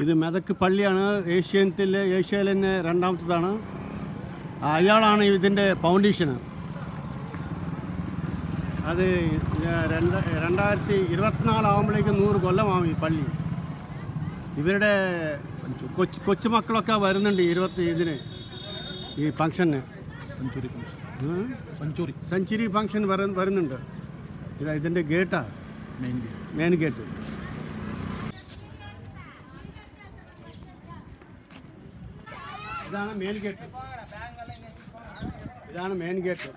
ഇത് മെതക്ക് പള്ളിയാണ്. ഏഷ്യയിൽ തന്നെ രണ്ടാമത്തതാണ്. അയാളാണ് ഇതിൻ്റെ ഫൗണ്ടേഷന്. അത് 2024 ആകുമ്പോഴേക്കും 100 കൊല്ലമാകും ഈ പള്ളി. ഇവരുടെ കൊച്ചുമക്കളൊക്കെ വരുന്നുണ്ട് ഇതിന്, ഈ ഫംഗ്ഷന്. സെഞ്ചുറി ഫംഗ്ഷൻ വരുന്നുണ്ട്. ഇതിൻ്റെ ഗേറ്റാണ്, മെയിൻ ഗേറ്റ്. ഇതാണ് മെയിൻ ഗേറ്റ്.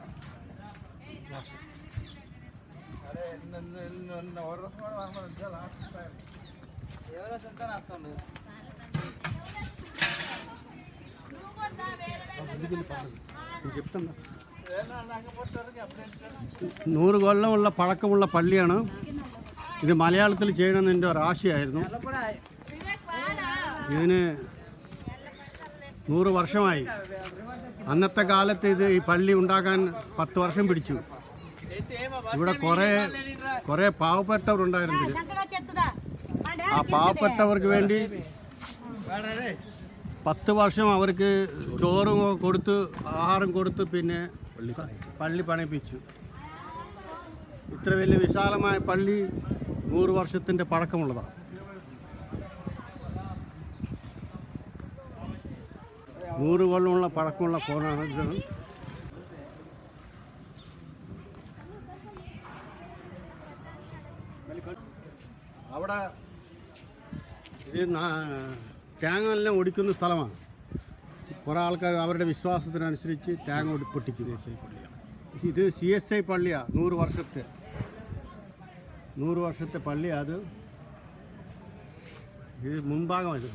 చెప్తాను. 100 കൊല്ലമുള്ള പഴക്കമുള്ള പള്ളിയാണ് ഇത്. മലയാളത്തിൽ ചെയ്യണമെന്ന് എൻ്റെ ഒരു ആശയമായിരുന്നു. ഇതിന് 100 വർഷമായി. അന്നത്തെ കാലത്ത് ഈ പള്ളി ഉണ്ടാക്കാൻ 10 വർഷം പിടിച്ചു. ഇവിടെ കുറേ പാവപ്പെട്ടവരുണ്ടായിരുന്നു. ആ പാവപ്പെട്ടവർക്ക് വേണ്ടി 10 വർഷം അവർക്ക് ചോറും കൊടുത്ത്, ആഹാരം കൊടുത്ത്, പിന്നെ പള്ളി പണിയിപ്പിച്ചു. ഇത്ര വലിയ വിശാലമായ പള്ളി 100 വർഷത്തിൻ്റെ പഴക്കമുള്ളതാണ്. നൂറ് കൊല്ലമുള്ള പഴക്കമുള്ള ഫോണാണ് ഇത്. അവിടെ തേങ്ങെല്ലാം ഒടിക്കുന്ന സ്ഥലമാണ്. കുറേ ആൾക്കാർ അവരുടെ വിശ്വാസത്തിനനുസരിച്ച് തേങ്ങ പൊട്ടിക്കും. ഇത് CSI പള്ളിയാണ്. 100 വർഷത്തെ പള്ളിയാണ് അത്. ഇത് മുൻഭാഗം. ഇത്